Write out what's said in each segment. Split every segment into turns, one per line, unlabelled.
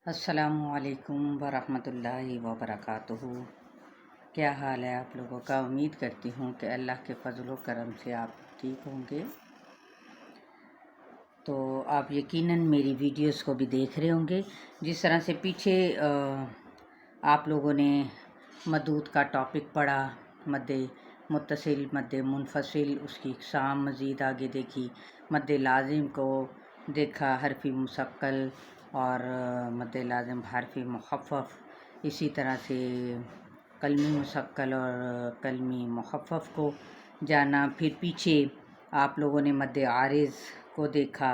السلام علیکم ورحمۃ اللہ وبرکاتہ۔ کیا حال ہے آپ لوگوں کا؟ امید کرتی ہوں کہ اللہ کے فضل و کرم سے آپ ٹھیک ہوں گے۔ تو آپ یقیناً میری ویڈیوز کو بھی دیکھ رہے ہوں گے۔ جس طرح سے پیچھے آپ لوگوں نے مدود کا ٹاپک پڑھا، مد متصل، مد منفصل، اس کی اقسام مزید آگے دیکھی، مد لازم کو دیکھا، حرفی مثقل اور مد لازم حرفی مخفف، اسی طرح سے کلمی مثقل اور کلمی مخفف کو جانا۔ پھر پیچھے آپ لوگوں نے مد عارض کو دیکھا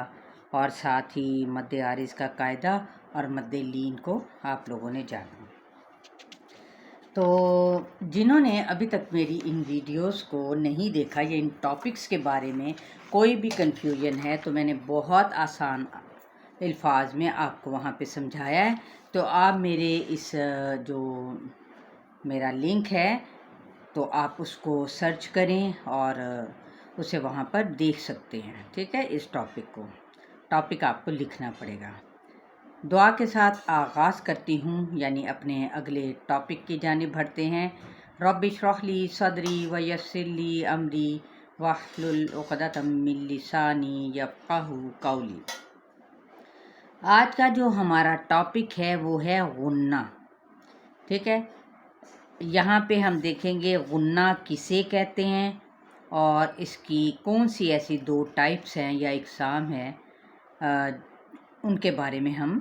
اور ساتھ ہی مد عارض کا قاعدہ اور مد لین کو آپ لوگوں نے جانا۔ تو جنہوں نے ابھی تک میری ان ویڈیوز کو نہیں دیکھا یا ان ٹاپکس کے بارے میں کوئی بھی کنفیوژن ہے تو میں نے بہت آسان الفاظ میں آپ کو وہاں پہ سمجھایا ہے۔ تو آپ میرے اس جو میرا لنک ہے تو آپ اس کو سرچ کریں اور اسے وہاں پر دیکھ سکتے ہیں، ٹھیک ہے۔ اس ٹاپک آپ کو لکھنا پڑے گا۔ دعا کے ساتھ آغاز کرتی ہوں، یعنی اپنے اگلے ٹاپک کی جانب بڑھتے ہیں۔ رب اشرح لی صدری ویسر لی امری واحلل عقدۃ من لسانی یفقہوا قولی۔ آج کا جو ہمارا ٹاپک ہے وہ ہے غنہ، ٹھیک ہے۔ یہاں پہ ہم دیکھیں گے غنہ کسے کہتے ہیں اور اس کی کون سی ایسی دو ٹائپس ہیں یا اقسام ہیں، ان کے بارے میں ہم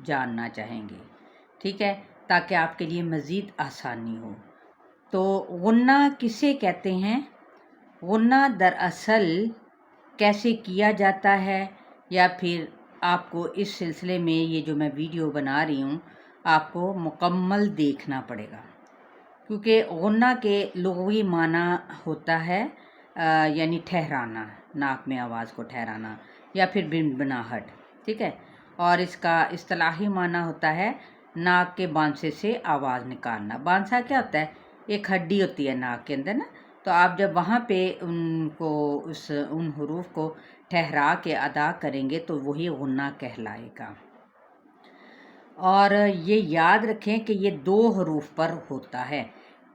جاننا چاہیں گے، ٹھیک ہے، تاکہ آپ کے لیے مزید آسانی ہو۔ تو غنہ کسے کہتے ہیں؟ غنہ دراصل کیسے کیا جاتا ہے، یا پھر آپ کو اس سلسلے میں یہ جو میں ویڈیو بنا رہی ہوں آپ کو مکمل دیکھنا پڑے گا، کیونکہ غنہ کے لغوی معنی ہوتا ہے یعنی ٹھہرانا، ناک میں آواز کو ٹھہرانا یا پھر بنبناہٹ، ٹھیک ہے۔ اور اس کا اصطلاحی معنی ہوتا ہے ناک کے بانسے سے آواز نکالنا۔ بانسا کیا ہوتا ہے؟ ایک ہڈی ہوتی ہے ناک کے اندر نا، تو آپ جب وہاں پہ ان حروف کو ٹھہرا کے ادا کریں گے تو وہی غنہ کہلائے گا۔ اور یہ یاد رکھیں کہ یہ دو حروف پر ہوتا ہے،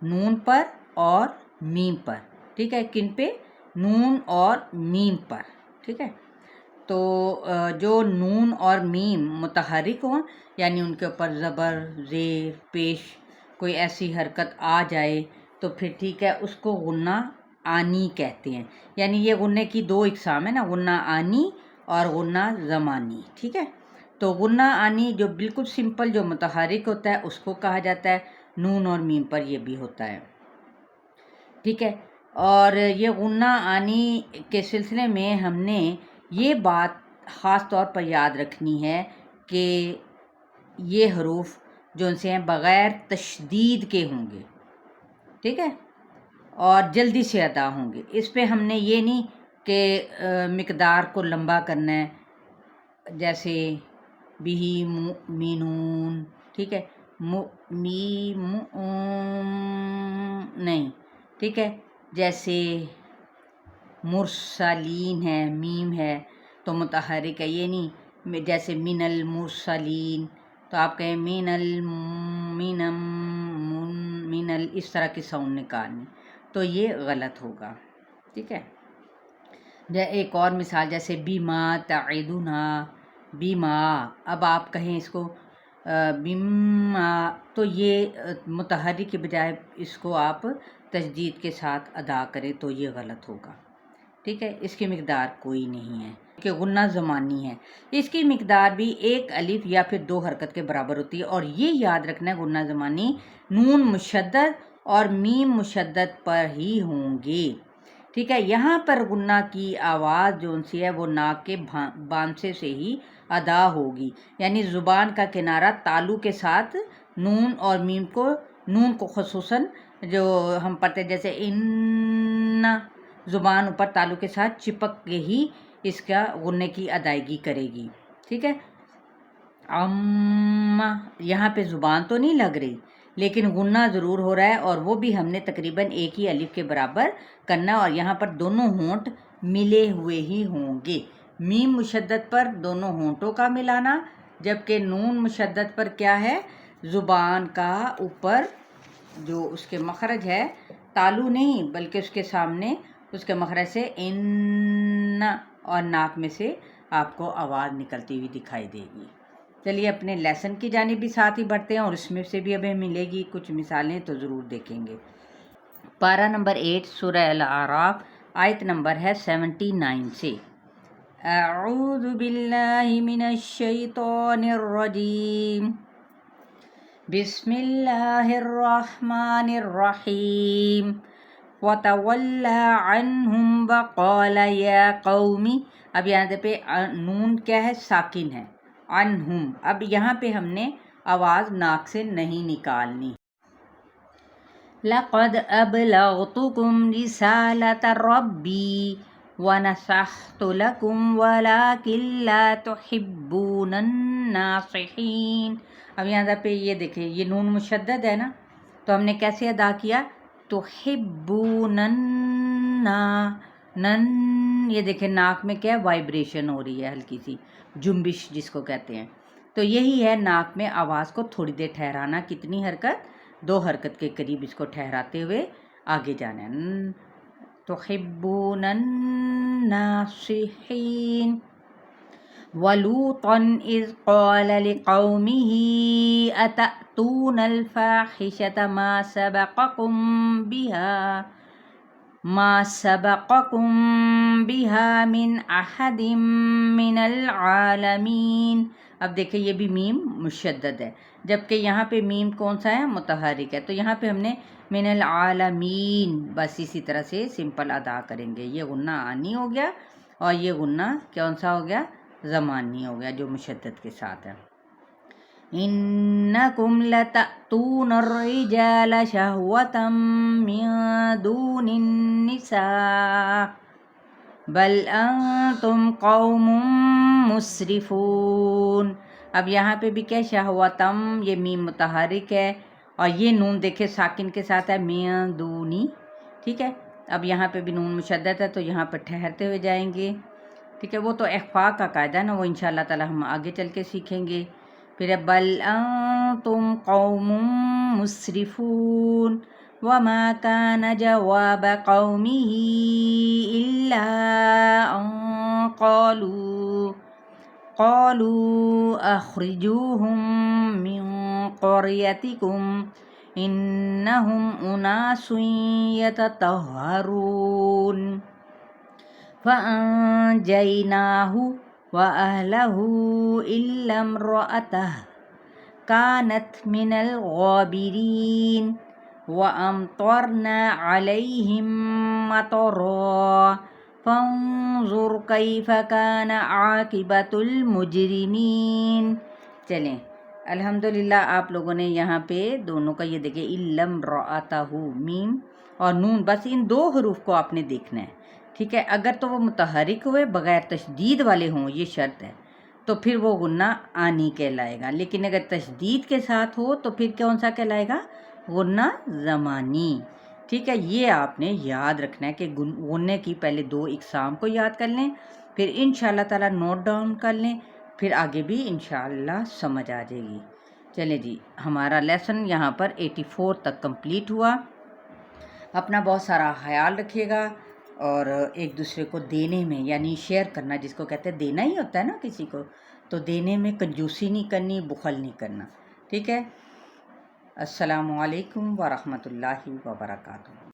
نون پر اور میم پر، ٹھیک ہے۔ کن پہ؟ نون اور میم پر، ٹھیک ہے۔ تو جو نون اور میم متحرک ہوں، یعنی ان کے اوپر زبر، زیر، پیش کوئی ایسی حرکت آ جائے تو پھر ٹھیک ہے، اس کو غنہ آنی کہتے ہیں۔ یعنی یہ غنے کی دو اقسام ہیں نا، غنہ آنی اور غنہ زمانی، ٹھیک ہے۔ تو غنہ آنی جو بالکل سمپل جو متحرک ہوتا ہے اس کو کہا جاتا ہے، نون اور میم پر یہ بھی ہوتا ہے، ٹھیک ہے۔ اور یہ غنہ آنی کے سلسلے میں ہم نے یہ بات خاص طور پر یاد رکھنی ہے کہ یہ حروف جو ان سے ہیں بغیر تشدید کے ہوں گے، ٹھیک ہے، اور جلدی سے ادا ہوں گے۔ اس پہ ہم نے یہ نہیں کہ مقدار کو لمبا کرنا ہے، جیسے بھی مینون، ٹھیک ہے، نہیں، ٹھیک ہے۔ جیسے مرسلین ہے، میم ہے تو متحرک ہے، یہ نہیں جیسے من المرسلین تو آپ کہیں من اس طرح کی ساؤنڈ نکالنی، تو یہ غلط ہوگا، ٹھیک ہے۔ ایک اور مثال جیسے بیما تعیدنا، بیما، اب آپ کہیں اس کو بیما تو یہ متحرک کے بجائے اس کو آپ تشدید کے ساتھ ادا کریں تو یہ غلط ہوگا، ٹھیک ہے۔ اس کی مقدار کوئی نہیں ہے کہ غنہ زمانی ہے، اس کی مقدار بھی ایک الف یا پھر دو حرکت کے برابر ہوتی ہے۔ اور یہ یاد رکھنا ہے غنہ زمانی نون مشدد اور میم مشدد پر ہی ہوں گے، ٹھیک ہے۔ یہاں پر غنہ کی آواز جو سی ہے وہ ناک کے بانسے سے ہی ادا ہوگی، یعنی زبان کا کنارہ تالو کے ساتھ نون اور میم کو، نون کو خصوصاً جو ہم پڑھتے جیسے ان، زبان اوپر تالو کے ساتھ چپک کے ہی اس کا غنے کی ادائیگی کرے گی، ٹھیک ہے۔ یہاں پہ زبان تو نہیں لگ رہی لیکن غنہ ضرور ہو رہا ہے، اور وہ بھی ہم نے تقریباً ایک ہی الف کے برابر کرنا، اور یہاں پر دونوں ہونٹ ملے ہوئے ہی ہوں گے۔ میم مشدد پر دونوں ہونٹوں کا ملانا، جبکہ نون مشدد پر کیا ہے، زبان کا اوپر جو اس کے مخرج ہے تالو نہیں بلکہ اس کے سامنے اس کے مخرج سے ان اور ناک میں سے آپ کو آواز نکلتی ہوئی دکھائی دے گی۔ چلیے اپنے لیسن کی جانب بھی ساتھ ہی بڑھتے ہیں اور اس میں سے بھی ہمیں ملے گی کچھ مثالیں، تو ضرور دیکھیں گے۔ پارہ نمبر 8 سورہ الاعراف، آیت نمبر ہے 79 سے۔ اعوذ باللہ من الشیطان الرجیم، بسم اللہ الرحمن الرحیم، وَتَوَلَّى عَنْهُمْ وَقَالَ يَا قَوْمِ۔ اب یہاں پہ نون کیا ہے، ساکن ہے، عنہم، اب یہاں پہ ہم نے آواز ناک سے نہیں نکالنی۔ لَقَدْ أَبْلَغْتُكُمْ رِسَالَةَ رَبِّي وَنَصَحْتُ لَكُمْ وَلَكِنْ لَا تُحِبُّونَ النَّاصِحِينَ۔ اب یہاں پہ یہ دیکھیں، یہ نون مشدد ہے نا، تو ہم نے کیسے ادا کیا، تحبون نن، یہ دیکھیں ناک میں کیا وائبریشن ہو رہی ہے، ہلکی سی جنبش جس کو کہتے ہیں۔ تو یہی ہے ناک میں آواز کو تھوڑی دیر ٹھہرانا، کتنی حرکت، 2 حرکت کے قریب اس کو ٹھہراتے ہوئے آگے جانا ہے۔ تحبون الناصحین۔ وَلُوطًا إِذْ قَالَ لِقَوْمِهِ أَتَأْتُونَ الْفَاحِشَةَ مَا سَبَقَكُمْ بِهَا مِنْ أَحَدٍ مِّنَ الْعَالَمِينَ۔ اب دیکھیں یہ بھی میم مشدد ہے، جبکہ یہاں پہ میم کون سا ہے، متحرک ہے، تو یہاں پہ ہم نے من العالمین بس اسی طرح سے سمپل ادا کریں گے۔ یہ غنہ آنی ہو گیا اور یہ غنہ کون سا ہو گیا، زمانی ہو گیا، جو مشدد کے ساتھ ہے۔ انکم لتأتون الرجال شہوة من دون النساء بل انتم قوم مسرفون۔ اب یہاں پہ بھی کیا، شہوتم، یہ میم متحرک ہے اور یہ نون دیکھیں ساکن کے ساتھ ہے، من دونی، ٹھیک ہے۔ اب یہاں پہ بھی نون مشدد ہے تو یہاں پر ٹھہرتے ہوئے جائیں گے، ٹھیک ہے۔ وہ تو اخفاء کا قاعدہ ہے نا، وہ انشاءاللہ تعالی ہم آگے چل کے سیکھیں گے۔ پھر بل انتم قوم مسرفون وما كان جواب قومه الا ان قالوا اخرجوهم من قريتكم انهم اناس يتطهرون فانجيناه وأهله إلا امرأته كانت من الغابرين وأمطرنا عليهم مطرا فانظر كيف كان عاقبة المجرمين۔ چلیں الحمدللہ آپ لوگوں نے یہاں پہ دونوں کا یہ دیکھیں، إلا امرأته، میم اور نون، بس ان 2 حروف کو آپ نے دیکھنا ہے، ٹھیک ہے۔ اگر تو وہ متحرک ہوئے بغیر تشدید والے ہوں، یہ شرط ہے، تو پھر وہ غنہ آنی کہلائے گا، لیکن اگر تشدید کے ساتھ ہو تو پھر کون سا کہلائے گا، غنہ زمانی، ٹھیک ہے۔ یہ آپ نے یاد رکھنا ہے کہ غنے کی پہلے 2 اقسام کو یاد کر لیں، پھر انشاءاللہ تعالی نوٹ ڈاؤن کر لیں، پھر آگے بھی انشاءاللہ سمجھ آ جائے گی۔ چلیں جی، ہمارا لیسن یہاں پر 84 تک کمپلیٹ ہوا۔ اپنا بہت سارا خیال رکھیے گا، اور ایک دوسرے کو دینے میں، یعنی شیئر کرنا جس کو کہتے ہیں، دینا ہی ہوتا ہے نا کسی کو، تو دینے میں کنجوسی نہیں کرنی، بخل نہیں کرنا، ٹھیک ہے۔ السلام علیکم ورحمۃ اللہ وبرکاتہ۔